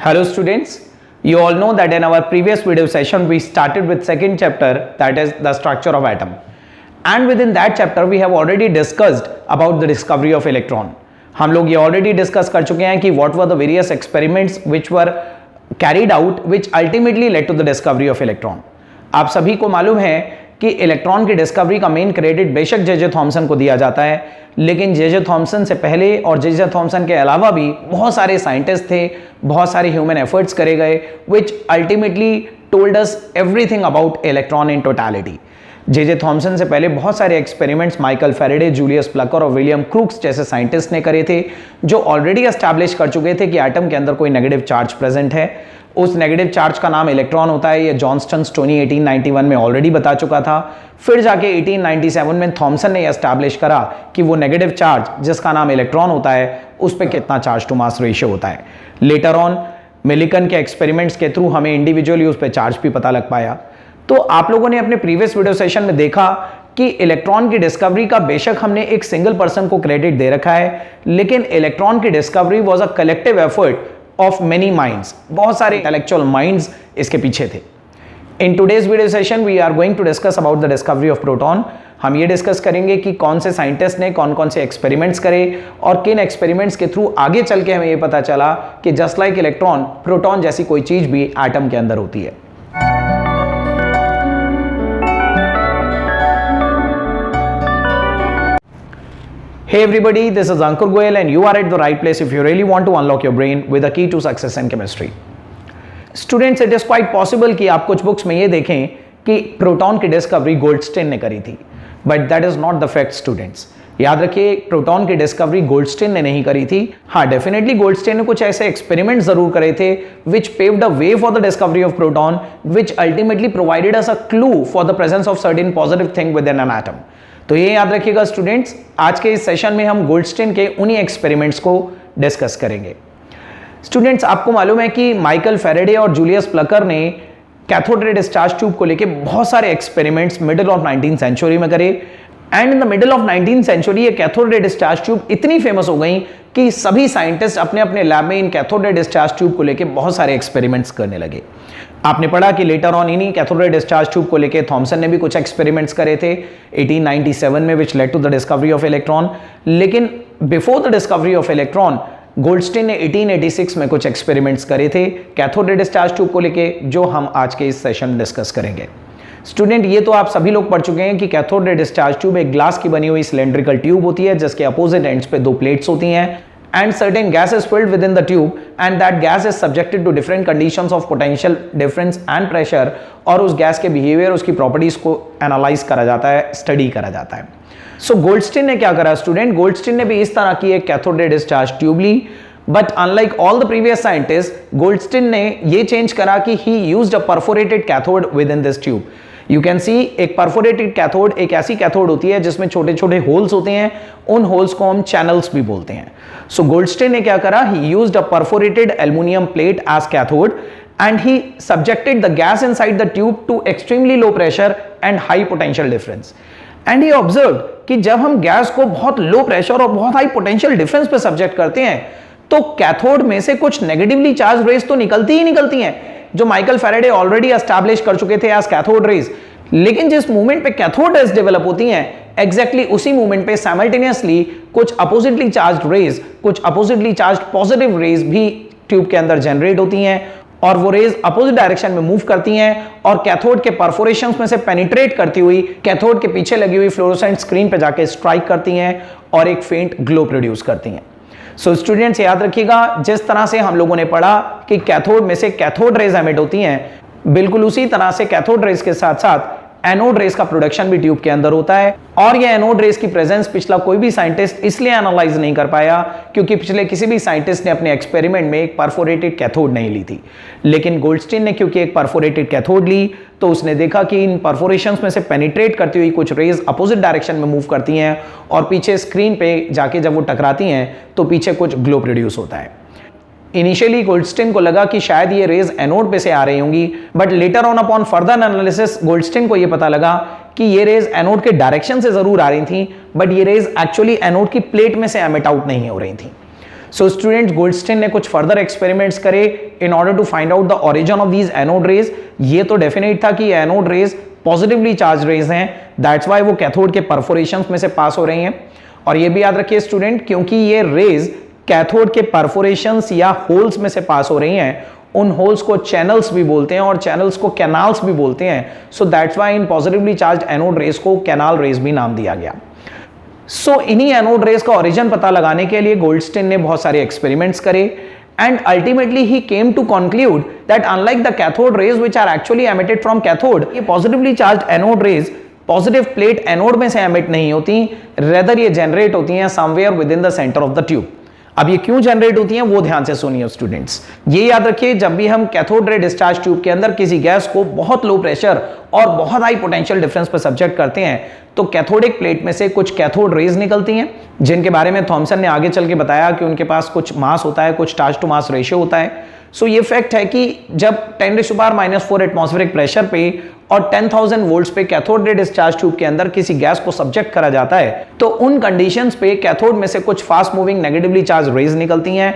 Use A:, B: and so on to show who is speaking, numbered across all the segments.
A: Hello students, you all know that in our previous video session we started with second chapter, that is the structure of atom, and within that chapter we have already discussed about the discovery of electron. हम लोग ये already discuss कर चुके हैं कि what were the various experiments which were carried out which ultimately led to the discovery of electron. आप सभी को मालूम है कि इलेक्ट्रॉन की डिस्कवरी का मेन क्रेडिट बेशक जे थॉमसन को दिया जाता है, लेकिन जे थॉमसन से पहले और जे थॉमसन के अलावा भी बहुत सारे साइंटिस्ट थे, बहुत सारे ह्यूमन एफर्ट्स करे गए which ultimately told us everything about electron in totality. J Thomson से पहले बहुत सारे experiments Michael Faraday, Julius Plucker और विलियम क्रूक्स जैसे साइंटिस्ट ने करे थे जो ऑलरेडी एस्टैब्लिश कर चुके थे कि एटम के अंदर कोई नेगेटिव चार्ज प्रेजेंट है. उस नेगेटिव चार्ज का नाम इलेक्ट्रॉन होता है. ये जॉनस्टन स्टोनी 1891 में ऑलरेडी बता चुका था. फिर जाके 1897 में थॉमसन ने एस्टैब्लिश करा कि वो नेगेटिव चार्ज जिसका नाम इलेक्ट्रॉन होता है उस पर कितना चार्ज टू मास रेशियो होता है. लेटर ऑन मिलिकन के एक्सपेरिमेंट्स के थ्रू हमें इंडिविजुअली उस पर चार्ज भी पता लग पाया. तो आप लोगों ने अपने प्रीवियस वीडियो सेशन में देखा कि इलेक्ट्रॉन की डिस्कवरी का बेशक हमने एक सिंगल पर्सन को क्रेडिट दे रखा है, लेकिन इलेक्ट्रॉन की discovery was a collective effort of many minds. बहुत सारे इंटेलेक्चुअल माइंड्स इसके पीछे थे. In today's video session we are going to discuss about the discovery of proton. हम ये डिस्कस करेंगे कि कौन से साइंटिस्ट ने कौन कौन से एक्सपेरिमेंट्स करे और किन एक्सपेरिमेंट्स के थ्रू आगे चल के हमें ये पता चला कि जस्ट लाइक इलेक्ट्रॉन, प्रोटॉन जैसी कोई चीज भी एटम के अंदर होती है. Hey everybody, this is Ankur Goyal and you are at the right place if you really want to unlock your brain with a key to success in chemistry. Students, it is quite possible कि आप कुछ books में ये देखें कि proton की discovery Goldstein ने करी थी, but that is not the fact students. याद रखिए, प्रोटॉन की डिस्कवरी गोल्डस्टीन ने नहीं करी थी. हाँ, डेफिनेटली गोल्डस्टीन ने कुछ ऐसे एक्सपेरिमेंट जरूर करे थे which paved a way for the discovery of proton which ultimately provided us a clue for the presence of certain positive thing within an atom. तो ये याद रखिएगा स्टूडेंट्स, आज के इस सेशन में हम गोल्डस्टीन के उन्हीं एक्सपेरिमेंट्स को डिस्कस करेंगे. स्टूडेंट्स, आपको मालूम है कि माइकल फैराडे और जूलियस प्लकर ने कैथोड रे डिस्चार्ज ट्यूब को लेके बहुत सारे experiments middle of 19th century में करे. And in the middle of 19th century ये कैथोड रे डिस्चार्ज ट्यूब इतनी फेमस हो गई कि सभी साइंटिस्ट अपने अपने लैब में इन कैथोड रे डिस्चार्ज ट्यूब को लेके बहुत सारे एक्सपेरिमेंट्स करने लगे. आपने पढ़ा कि लेटर ऑन इन्हीं कैथोड रे डिस्चार्ज ट्यूब को लेके थॉमसन ने भी कुछ एक्सपेरिमेंट्स करे थे 1897 में which led to the discovery of electron. लेकिन before the discovery of electron Goldstein ने 1886 में कुछ एक्सपेरिमेंट्स करे थे कैथोड रे डिस्चार्ज ट्यूब को लेके, जो हम आज के इस सेशन में डिस्कस करेंगे. स्टूडेंट, ये तो आप सभी लोग पढ़ चुके हैं कि कैथोड रे डिस्चार्ज ट्यूब एक ग्लास की बनी हुई सिलेंड्रिकल ट्यूब होती है जिसके अपोजिट एंड्स पे दो प्लेट्स होती हैं and certain gas is filled within the tube and that gas is subjected to different conditions of potential difference and pressure. और उस गैस के बिहेवियर, उसकी प्रॉपर्टीज को एनालाइज करा जाता है, स्टडी करा जाता है. सो गोल्डस्टीन ने क्या करा स्टूडेंट, गोल्डस्टीन ने भी इस तरह की एक कैथोड रे डिस्चार्ज ट्यूब ली, but unlike all the previous scientist Goldstein ने ये चेंज करा कि he used a perforated cathode within this tube. You can see, एक परफोरेटेड कैथोड एक ऐसी कैथोड होती है जिसमें छोटे छोटे होल्स होते हैं, उन होल्स को हम चैनल्स भी बोलते हैं. सो गोल्डस्टीन ने क्या करा, he used a perforated aluminium plate as cathode and he subjected the gas inside the tube to extremely low pressure and high potential difference. And he observed कि जब हम गैस को बहुत लो प्रेशर और बहुत हाई पोटेंशियल डिफरेंस पे subject करते हैं तो कैथोड में से कुछ नेगेटिवली चार्ज रेज तो निकलती ही निकलती हैं जो माइकल फैराडे ऑलरेडी एस्टैब्लिश कर चुके थे एज कैथोड रेज. लेकिन जिस मूवमेंट पे कैथोड रेज डेवलप होती हैं एग्जैक्टली उसी मूवमेंट पे साइमल्टेनियसली कुछ अपोजिटली चार्ज्ड रेज, कुछ अपोजिटली चार्ज्ड पॉजिटिव रेज भी ट्यूब के अंदर जनरेट होती हैं और वो रेज अपोजिट डायरेक्शन में मूव करती हैं और कैथोड के परफोरेशंस में से पेनिट्रेट करती हुई कैथोड के पीछे लगी हुई फ्लोरोसेंट स्क्रीन पे जाके स्ट्राइक करती हैं और एक फेंट ग्लो प्रोड्यूस करती हैं. सो स्टूडेंट्स, याद रखिएगा, जिस तरह से हम लोगों ने पढ़ा कि कैथोड में से कैथोड रेज एमिट होती हैं, बिल्कुल उसी तरह से कैथोड रेज के साथ साथ एनोड रेज का प्रोडक्शन भी ट्यूब के अंदर होता है. और ये एनोड रेज की प्रेजेंस पिछला कोई भी साइंटिस्ट इसलिए एनालाइज नहीं कर पाया क्योंकि पिछले किसी भी साइंटिस्ट ने अपने एक्सपेरिमेंट में एक परफोरेटेड कैथोड नहीं ली थी. लेकिन गोल्डस्टीन ने क्योंकि एक परफोरेटेड कैथोड ली तो उसने देखा कि इन परफोरेशंस में से पेनिट्रेट करती हुई कुछ रेज अपोजिट डायरेक्शन में मूव करती हैं और पीछे स्क्रीन पे जाके जब वो टकराती हैं तो पीछे कुछ ग्लो प्रोड्यूस होता है. इनिशियली गोल्डस्टीन को लगा कि शायद ये रेज एनोड पे से आ रही होंगी, but later on upon further analysis Goldstein को ये पता लगा कि ये रेज एनोड के डायरेक्शन से जरूर आ रही थी, बट ये रेज एक्चुअली एनोड की प्लेट में से एमिट आउट नहीं हो रही थी. सो स्टूडेंट्स, गोल्डस्टीन ने कुछ फर्दर एक्सपेरिमेंट्स करे in order to find out the origin of these anode rays. ये तो डेफिनेट था कि anode rays positively charge rays हैं, दैट्स वाई वो कैथोड के परफोरेशन में से पास हो रही हैं। और ये भी याद रखिए स्टूडेंट, क्योंकि ये रेज कैथोड के परफोरेशन या होल्स में से पास हो रही हैं, उन होल्स को चैनल्स भी बोलते हैं और चैनल्स को कैनाल्स भी बोलते हैं। So that's why in positively charge anode rays को कैनाल रेज भी नाम दिया गया। सो इन्हीं एनोड रेज का ओरिजिन पता लगाने के लिए गोल्डस्टीन ने बहुत सारे एक्सपेरिमेंट्स करे and ultimately he came to conclude that unlike the cathode rays which are actually emitted from cathode, ये positively charged anode rays positive plate anode में से एमिट नहीं होती, रेदर ये जनरेट होती हैं somewhere with in the centre of the tube. अब ये क्यों जनरेट होती हैं वो ध्यान से सुनिए स्टूडेंट्स। ये याद रखिए, जब भी हम कैथोड रे डिस्चार्ज ट्यूब के अंदर किसी गैस को बहुत लो प्रेशर और बहुत हाई पोटेंशियल डिफरेंस पर सब्जेक्ट करते हैं तो कैथोडिक प्लेट में से कुछ कैथोड रेज निकलती हैं, जिनके बारे में थॉमसन ने आगे चल के बताया कि उनके पास कुछ मास होता है, कुछ चार्ज टू मास रेशियो होता है। सो ये फैक्ट है कि जब 10⁻⁻⁴ एटमॉस्फेरिक प्रेशर पे और 10,000 वोल्ट्स पे कैथोड रे डिस्चार्ज ट्यूब के अंदर किसी गैस को सब्जेक्ट करा जाता है तो उन कंडीशंस पे कैथोड में से कुछ fast moving negatively charge rays निकलती हैं,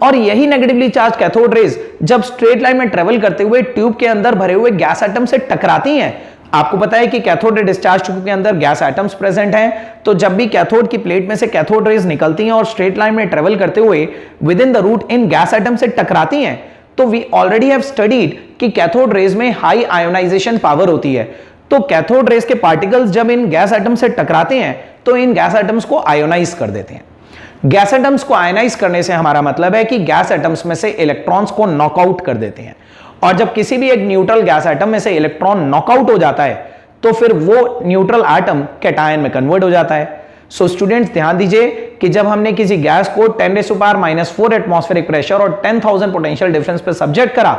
A: और यही नेगेटिवली चार्ज कैथोड रेज जब स्ट्रेट लाइन में ट्रेवल करते हुए ट्यूब के अंदर भरे हुए गैस एटम से टकराती हैं। आपको पता है कि कैथोड रे डिस्चार्ज ट्यूब के अंदर गैस एटम्स प्रेजेंट हैं, तो जब भी कैथोड की प्लेट में से कैथोड रेज निकलती हैं और स्ट्रेट लाइन में ट्रेवल करते हुए विद इन द रूट इन गैस एटम से टकराती हैं, तो वी ऑलरेडी हैव स्टडीड कि कैथोड रेज में हाई आयोनाइजेशन पावर होती है। तो कैथोड रेज के पार्टिकल्स जब इन गैस एटम से टकराते हैं तो इन गैस एटम्स को आयोनाइज कर देते हैं। गैस एटम्स को आयोनाइज करने से हमारा मतलब है कि गैस एटम्स में से इलेक्ट्रॉन्स को नॉकआउट कर देते हैं, और जब किसी भी एक न्यूट्रल गैस एटम में से इलेक्ट्रॉन नॉकआउट हो जाता है तो फिर वो न्यूट्रल एटम कैटायन में कन्वर्ट हो जाता है। सो स्टूडेंट्स ध्यान दीजिए कि जब हमने किसी गैस को 10⁻⁻⁴ एटमॉस्फेरिक प्रेशर और 10,000 पोटेंशियल डिफरेंस पे सब्जेक्ट करा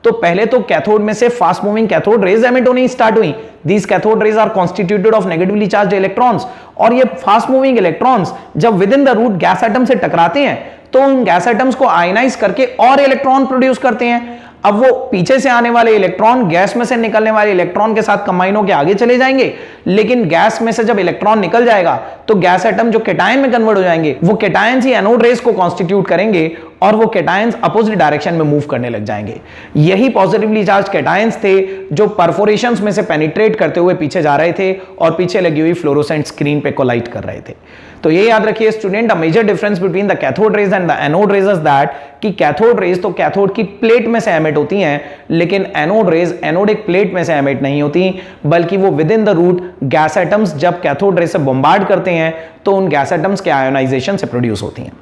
A: तो पहले तो कैथोड में से fast moving cathode rays emit होनी स्टार्ट हुई। These cathode rays are constituted of negatively charged electrons, और ये फास्ट मूविंग इलेक्ट्रॉन्स जब within the route gas atom से टकराते हैं तो उन गैस एटम्स को आयनाइज करके और इलेक्ट्रॉन प्रोड्यूस करते हैं। अब वो पीछे से आने वाले इलेक्ट्रॉन गैस में से निकलने वाले इलेक्ट्रॉन के साथ कंबाइन होकर आगे चले जाएंगे, लेकिन गैस में से जब इलेक्ट्रॉन निकल जाएगा तो गैस एटम जो कैटायन में कन्वर्ट हो जाएंगे, वो कैटायंस ही एनोड रेज को कॉन्स्टिट्यूट करेंगे और वो कैटायंस अपोजिट डायरेक्शन में मूव करने लग जाएंगे। यही पॉजिटिवली चार्ज कैटायंस थे जो परफोरेशंस में से पेनिट्रेट करते हुए पीछे जा रहे थे और पीछे लगी हुई फ्लोरोसेंट स्क्रीन पे कोलाइड कर रहे थे। तो ये याद रखिए student, a major difference between the cathode rays and the anode rays is that कि कैथोड रेज तो कैथोड की प्लेट में से एमिट होती हैं, लेकिन एनोड रेज एनोडिक प्लेट में से एमिट नहीं होती, बल्कि वो within the route gas atoms जब कैथोड रेज से बॉम्बार्ड करते हैं तो उन गैस एटम्स के आयोनाइजेशन से प्रोड्यूस होती हैं।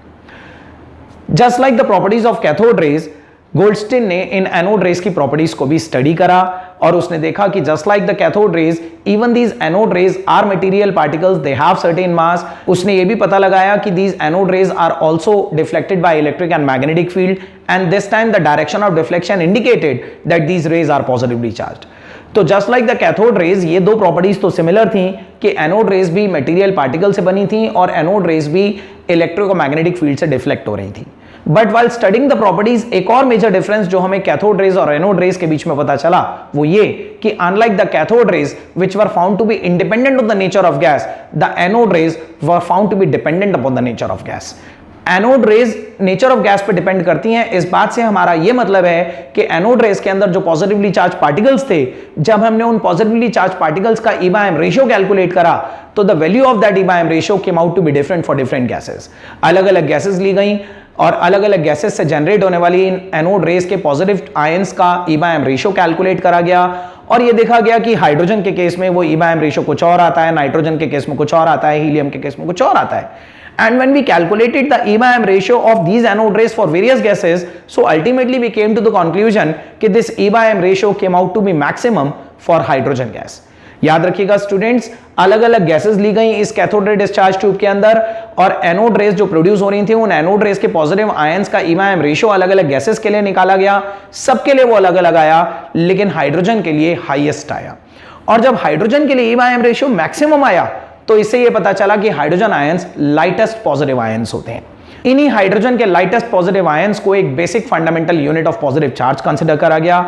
A: Just like the properties of cathode rays, Goldstein ने इन एनोड रेज की प्रॉपर्टीज को भी स्टडी करा और उसने देखा कि just like the cathode rays even these anode rays are material particles, they have certain mass. उसने ये भी पता लगाया कि these anode rays are also deflected by electric and magnetic field, and this time the direction of deflection indicated that these rays are positively charged. तो just like the cathode rays, ये दो properties तो similar थी कि anode rays भी material particle से बनी थी और एनोड रेज भी इलेक्ट्रिक और मैग्नेटिक फील्ड से डिफ्लेक्ट हो रही थी। But while studying the properties, एक और मेजर डिफरेंस जो हमें कैथोड रेज और एनोड रेज के बीच में पता चला वो ये कि unlike the cathode rays which were found to be independent of the nature of gas, the anode rays were found to be dependent upon the nature of gas. Anode rays nature of gas पे depend करती हैं। इस बात से हमारा यह मतलब है कि एनोड रेज के अंदर जो पॉजिटिवली चार्ज पार्टिकल्स थे, जब हमने उन पॉजिटिवली चार्ज पार्टिकल्स का E/m रेशियो कैलकुलेट करा तो the value of that E/m ratio came out to be different for different gases. अलग अलग गैसेस ली गई और अलग अलग गैसेस से जनरेट होने वाली इन एनोड रेज के पॉजिटिव आयंस का E/m रेशियो कैलकुलेट करा गया और यह देखा गया कि हाइड्रोजन के केस में वो E/m रेशियो कुछ और आता है, नाइट्रोजन के केस में कुछ और आता है, हीलियम के केस में कुछ और आता है। And when we calculated the E/m ratio of these anode rays for various gases, so ultimately we came to the conclusion कि this E/m ratio came out to be maximum for hydrogen gas. याद रखिएगा students, अलग अलग gases ली गई इस cathode ray discharge tube के अंदर और एनोड रेज जो प्रोड्यूस हो रही थी, उन एनोड रेज के पॉजिटिव आयंस का E/m रेशियो अलग अलग गैसेस के लिए निकाला गया। सबके लिए वो अलग अलग आया, लेकिन हाइड्रोजन के लिए हाईएस्ट आया। और जब हाइड्रोजन के लिए E/m रेशियो मैक्सिमम आया तो इससे यह पता चला कि hydrogen ions lightest positive ions होते हैं। इन्हीं हाइड्रोजन के लाइटेस्ट पॉजिटिव आयंस को एक basic fundamental unit of positive charge consider करा गया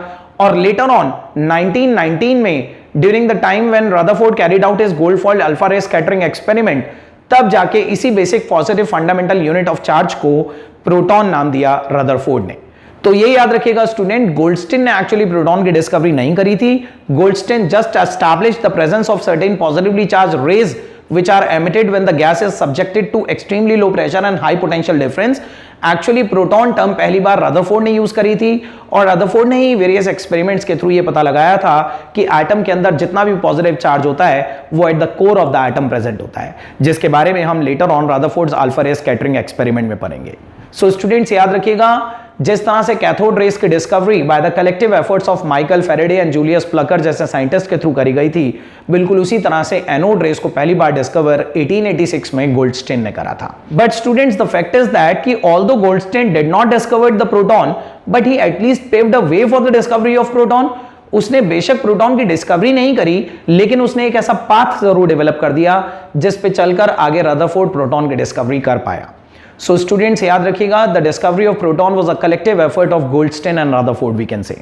A: और लेटर ऑन 1919 में during the time when Rutherford carried out his gold foiled alpha रे स्कैटरिंग एक्सपेरिमेंट, तब जाके इसी basic positive fundamental unit of charge को प्रोटॉन नाम दिया रदरफोर्ड ने। तो ये याद रखिएगा स्टूडेंट, गोल्डस्टीन ने एक्चुअली प्रोटॉन की डिस्कवरी नहीं करी थी। Goldstein just established the presence of certain positively charge raise which are emitted when the gas is subjected to extremely low pressure and high potential difference। Actually proton term पहली बार Rutherford ने use करी थी और Rutherford ने ही various experiments के through ये पता लगाया था कि एटम के अंदर जितना भी पॉजिटिव चार्ज होता है वो at the core of the atom present होता है, जिसके बारे में हम लेटर ऑन रदरफोर्ड्स अल्फा रे स्कैटरिंग एक्सपेरिमेंट में पढ़ेंगे। सो स्टूडेंट्स याद रखिएगा, जिस तरह से कैथोड रेस की discovery by the collective efforts of Michael Faraday and Julius Plucker जैसे साइंटिस्ट के थ्रू करी गई थी, बिल्कुल उसी तरह से एनोड रेस को पहली बार डिस्कवर 1886 में गोल्डस्टीन ने करा था। But students, the fact is that कि although Goldstein did not discover the proton, but he at least paved the way for the discovery of proton. उसने बेशक प्रोटॉन की डिस्कवरी नहीं करी, लेकिन उसने एक ऐसा पाथ जरूर डेवलप कर दिया जिस पे चलकर आगे रदरफोर्ड प्रोटॉन की डिस्कवरी कर पाया। सो स्टूडेंट्स याद रखिएगा, the discovery of proton was a collective effort of Goldstein and Rutherford we can say.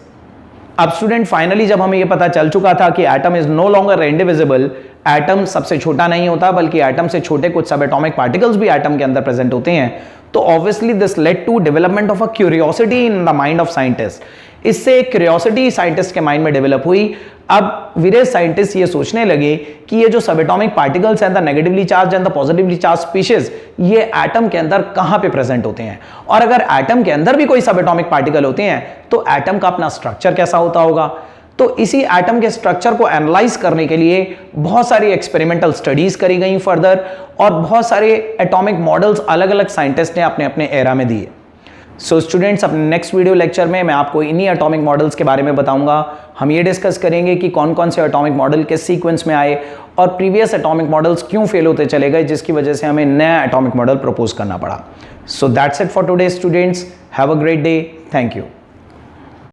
A: अब स्टूडेंट फाइनली जब हमें यह पता चल चुका था कि atom is no longer indivisible, atom सबसे छोटा नहीं होता बल्कि एटम से छोटे कुछ सब एटॉमिक पार्टिकल्स भी एटम के अंदर प्रेजेंट होते हैं, तो obviously this led to development of a curiosity in the mind of scientist. इससे एक क्यूरियोसिटी साइंटिस्ट के माइंड में डेवलप हुई। अब वेरियस साइंटिस्ट ये सोचने लगे कि ये जो सब एटॉमिक पार्टिकल्स हैं, the negatively charge and the positively charge species, ये एटम के अंदर कहां पे प्रेजेंट होते हैं, और अगर एटम के अंदर भी कोई सब एटॉमिक पार्टिकल होते हैं तो एटम का अपना स्ट्रक्चर कैसा होता होगा। तो इसी एटम के स्ट्रक्चर को एनालाइज करने के लिए बहुत सारी एक्सपेरिमेंटल स्टडीज करी गई फर्दर, और बहुत सारे एटॉमिक मॉडल्स अलग अलग साइंटिस्ट ने अपने अपने एरा में दिए। सो स्टूडेंट्स, अपने नेक्स्ट वीडियो लेक्चर में मैं आपको इन्हीं एटॉमिक मॉडल्स के बारे में बताऊंगा। हम ये डिस्कस करेंगे कि कौन कौन से एटॉमिक मॉडल किस सीक्वेंस में आए और प्रीवियस एटॉमिक मॉडल्स क्यों फेल होते चले गए, जिसकी वजह से हमें नया एटॉमिक मॉडल प्रपोज करना पड़ा। So that's it for today students, have a great day, thank you.